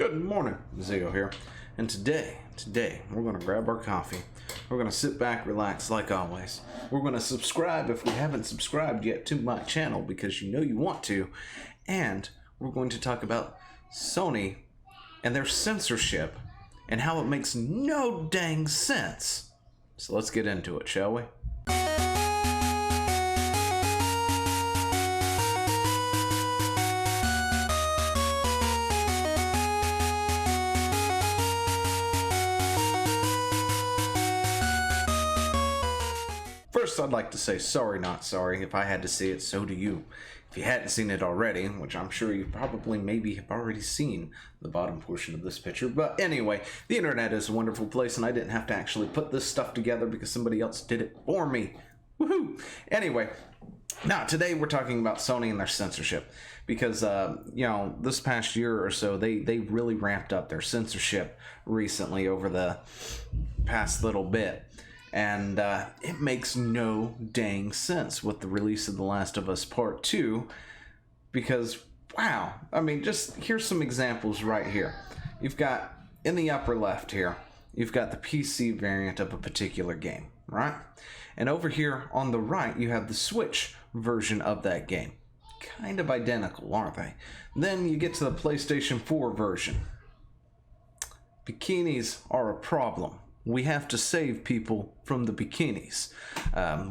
Good morning, Zio here, and today we're going to grab our coffee. We're going to sit back, relax like always. We're going to subscribe if we haven't subscribed yet to my channel because you know you want to, and we're going to talk about Sony and their censorship and how it makes no dang sense. So let's get into it, shall we? First, I'd like to say sorry, not sorry. If I had to see it, so do you. If you hadn't seen it already, which I'm sure you probably maybe have already seen the bottom portion of this picture. But anyway, the internet is a wonderful place, and I didn't have to actually put this stuff together because somebody else did it for me. Woohoo! Anyway, now today we're talking about Sony and their censorship. Because, you know, this past year or so, they really ramped up their censorship recently over the past little bit. And it makes no dang sense with the release of The Last of Us Part 2, because, wow, I mean, just here's some examples right here. You've got, in the upper left here, you've got the PC variant of a particular game, right? And over here on the right, you have the Switch version of that game. Kind of identical, aren't they? Then you get to the PlayStation 4 version. Bikinis are a problem. We have to save people from the bikinis.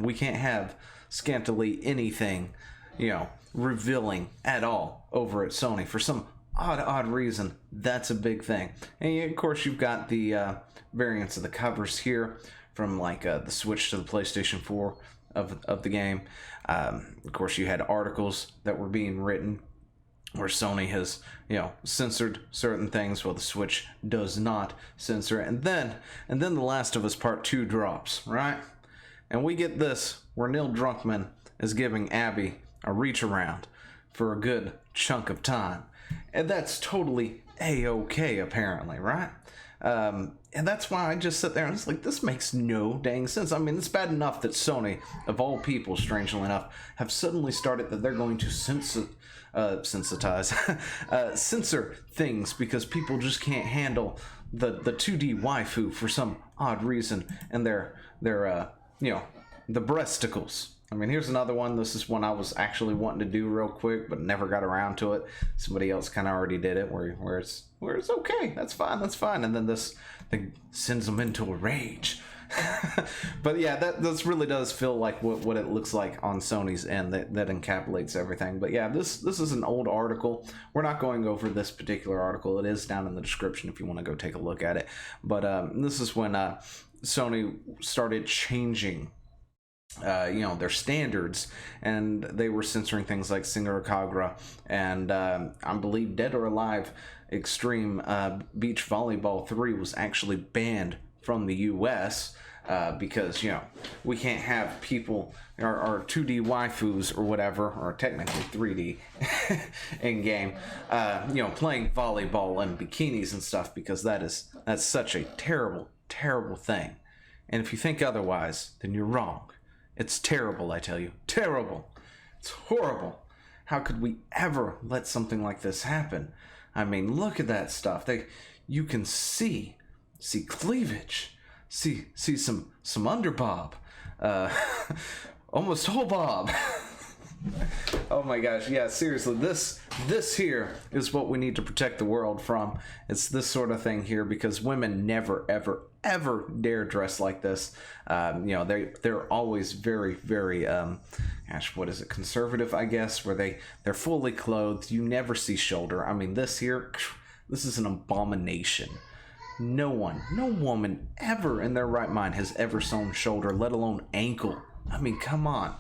We can't have scantily anything, you know, revealing at all over at Sony. For some odd reason, that's a big thing. And of course, you've got the variants of the covers here from like the Switch to the PlayStation 4 of the game. Of course, you had articles that were being written where Sony has, you know, censored certain things while the Switch does not censor it. And then The Last of Us Part 2 drops, right? And we get this, where Neil Druckmann is giving Abby a reach around for a good chunk of time. And that's totally A-okay, apparently, right? And that's why I just sit there and it's like, this makes no dang sense. I mean, it's bad enough that Sony, of all people, strangely enough, have suddenly started that they're going to censor things because people just can't handle the 2D waifu for some odd reason, and they're you know, the Breasticles. I mean, here's another one. This is one I was actually wanting to do real quick, but never got around to it. Somebody else kind of already did it, where it's okay. That's fine. And then this thing sends them into a rage. But yeah, this really does feel like what it looks like on Sony's end. That encapsulates everything. But yeah, this is an old article. We're not going over this particular article. It is down in the description if you want to go take a look at it. But this is when Sony started changing you know, their standards, and they were censoring things like Singer Kagura and I believe Dead or Alive Extreme Beach Volleyball 3 was actually banned from the US because, you know, we can't have people or 2D waifus or whatever, or technically 3D in game, you know, playing volleyball in bikinis and stuff, because that's such a terrible thing. And if you think otherwise, then you're wrong. It's terrible, I tell you. Terrible. It's horrible. How could we ever let something like this happen? I mean, look at that stuff. You can see cleavage, see some underbob, almost whole bob. Oh my gosh, yeah, seriously, this here is what we need to protect the world from. It's this sort of thing here, because women never ever dare dress like this. You know, they're always very gosh, what is it, conservative, I guess, where they're fully clothed. You never see shoulder. I mean, this here, this is an abomination. No woman ever in their right mind has ever sewn shoulder, let alone ankle. I mean, come on.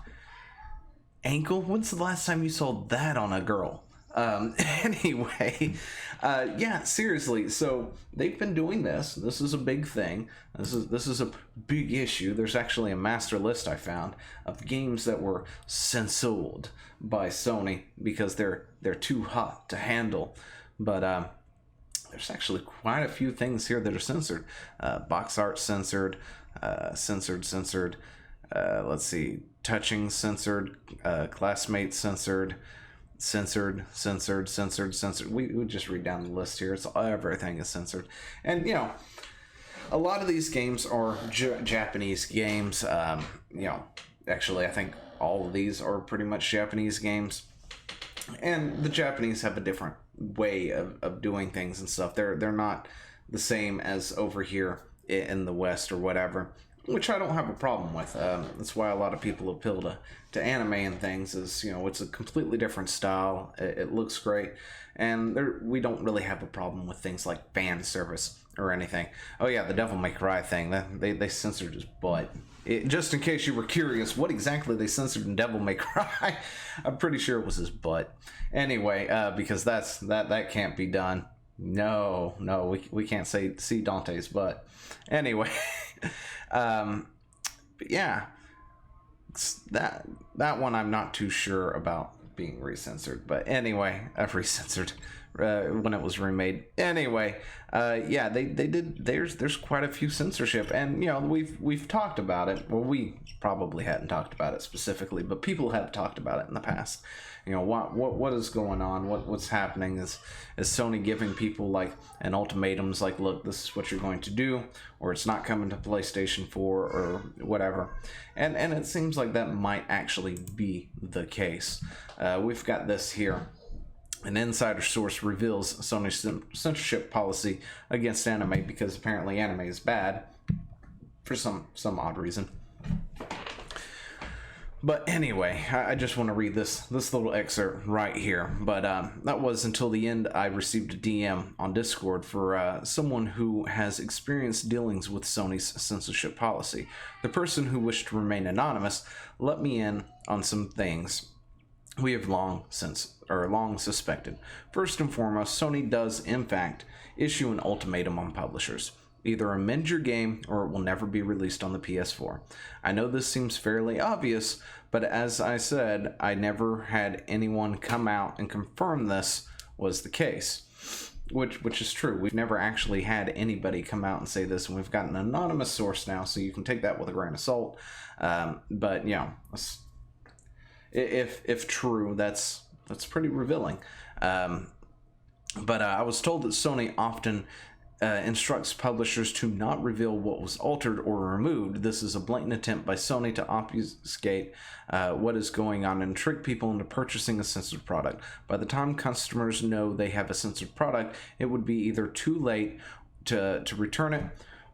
Ankle? When's the last time you saw that on a girl? Anyway, yeah, seriously. So they've been doing this. This is a big thing. This is a big issue. There's actually a master list I found of games that were censored by Sony because they're too hot to handle. But there's actually quite a few things here that are censored. Box art censored, censored. Let's see, touching censored, classmate censored, censored, censored, censored, censored. We just read down the list here. It's everything is censored, and a lot of these games are Japanese games. Actually, I think all of these are pretty much Japanese games, and the Japanese have a different way of doing things and stuff. They're not the same as over here in the West or whatever, which I don't have a problem with. That's why a lot of people appeal to anime and things. Is it's a completely different style. It looks great, and we don't really have a problem with things like fan service or anything. Oh yeah, the Devil May Cry thing. They censored his butt. Just in case you were curious, what exactly they censored in Devil May Cry, I'm pretty sure it was his butt. Anyway, because that can't be done. No, we can't see Dante's butt. Anyway, but yeah, that one I'm not too sure about being recensored. But anyway, recensored when it was remade. Anyway, yeah, they did. There's quite a few censorship, and we've talked about it. Well, we probably hadn't talked about it specifically, but people have talked about it in the past. What is going on? What's happening? Is Sony giving people like an ultimatums, like, look, this is what you're going to do, or it's not coming to PlayStation 4 or whatever, and it seems like that might actually be the case. We've got this here. An insider source reveals Sony's censorship policy against anime because apparently anime is bad for some odd reason. But anyway, I just want to read this little excerpt right here. But that was until the end. I received a DM on Discord for someone who has experienced dealings with Sony's censorship policy. The person who wished to remain anonymous let me in on some things we have long suspected. First and foremost, Sony does in fact issue an ultimatum on publishers. Either amend your game or it will never be released on the PS4. I know this seems fairly obvious, but as I said, I never had anyone come out and confirm this was the case. Which is true. We've never actually had anybody come out and say this, and we've got an anonymous source now, so you can take that with a grain of salt. But if true, that's pretty revealing. But I was told that Sony often instructs publishers to not reveal what was altered or removed. This is a blatant attempt by Sony to obfuscate what is going on and trick people into purchasing a censored product. By the time customers know they have a censored product, it would be either too late to return it,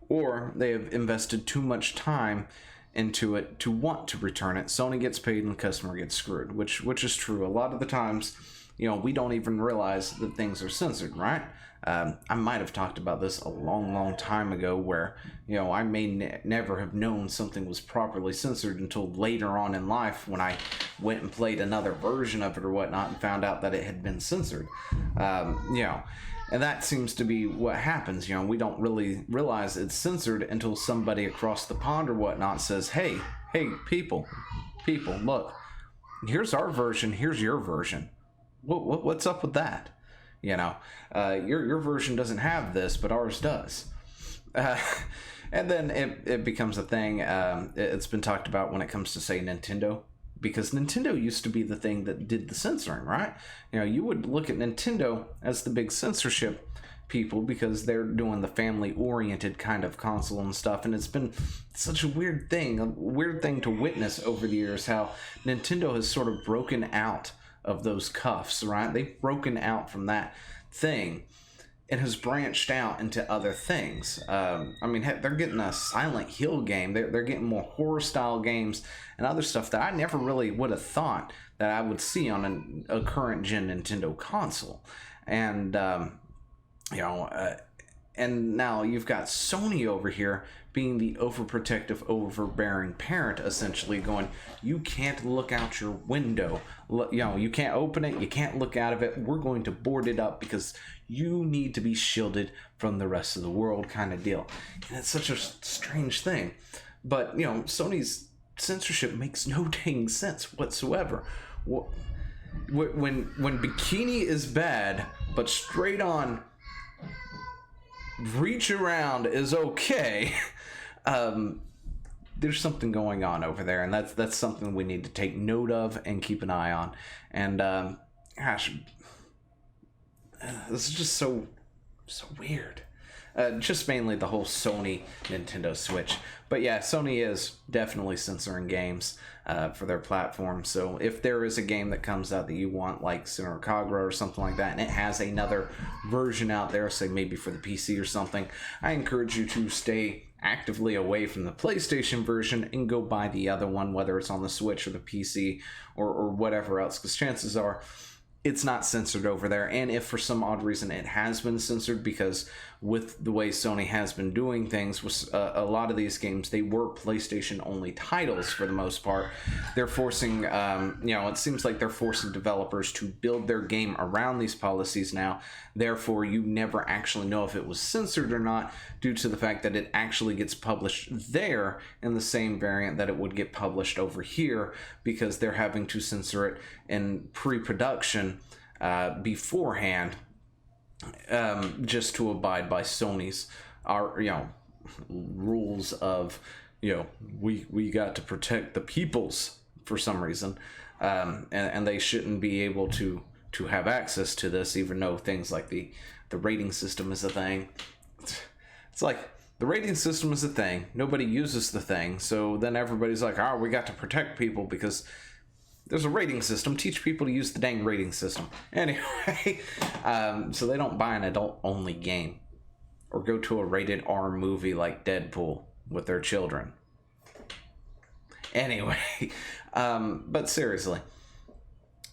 or they have invested too much time into it to want to return it. Sony gets paid and the customer gets screwed, which is true. A lot of the times, we don't even realize that things are censored, right? I might have talked about this a long time ago where, I may never have known something was properly censored until later on in life when I went and played another version of it or whatnot and found out that it had been censored. And that seems to be what happens. We don't really realize it's censored until somebody across the pond or whatnot says, hey, people, look, here's our version, here's your version. What's up with that? Your version doesn't have this, but ours does. And then it becomes a thing. It's been talked about when it comes to, say, Nintendo, because Nintendo used to be the thing that did the censoring, right? You would look at Nintendo as the big censorship people because they're doing the family-oriented kind of console and stuff, and it's been such a weird thing to witness over the years, how Nintendo has sort of broken out of those cuffs, right? They've broken out from that thing and has branched out into other things. Heck, they're getting a Silent Hill game. They're getting more horror style games and other stuff that I never really would have thought that I would see on a current gen Nintendo console. And and now you've got Sony over here being the overprotective, overbearing parent, essentially going, you can't look out your window. You can't open it. You can't look out of it. We're going to board it up because you need to be shielded from the rest of the world, kind of deal. And it's such a strange thing. But, Sony's censorship makes no dang sense whatsoever. When bikini is bad, but straight on reach around is okay, there's something going on over there, and that's something we need to take note of and keep an eye on. And gosh, this is just so weird. Just mainly the whole Sony Nintendo Switch. But yeah, Sony is definitely censoring games for their platform. So if there is a game that comes out that you want, like Sinner Kagura or something like that, and it has another version out there, say maybe for the PC or something, I encourage you to stay actively away from the PlayStation version and go buy the other one, whether it's on the Switch or the PC or whatever else, because chances are it's not censored over there. And if for some odd reason it has been censored, because with the way Sony has been doing things with a lot of these games, they were PlayStation only titles for the most part. They're forcing it seems like they're forcing developers to build their game around these policies now. Therefore, you never actually know if it was censored or not, due to the fact that it actually gets published there in the same variant that it would get published over here, because they're having to censor it in pre-production beforehand, just to abide by Sony's rules of we got to protect the peoples for some reason, and they shouldn't be able to have access to this, even though things like the rating system is a thing. It's like, the rating system is a thing, nobody uses the thing, so then everybody's like, oh, we got to protect people because there's a rating system. Teach people to use the dang rating system. Anyway, so they don't buy an adult-only game or go to a rated R movie like Deadpool with their children. Anyway, but seriously,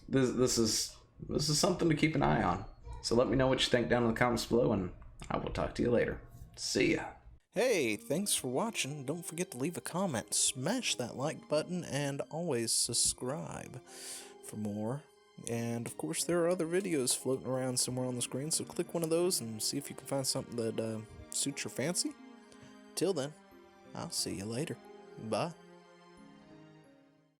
this is something to keep an eye on. So let me know what you think down in the comments below, and I will talk to you later. See ya. Hey, thanks for watching. Don't forget to leave a comment, smash that like button, and always subscribe for more. And of course, there are other videos floating around somewhere on the screen, so click one of those and see if you can find something that suits your fancy. Till then, I'll see you later. Bye.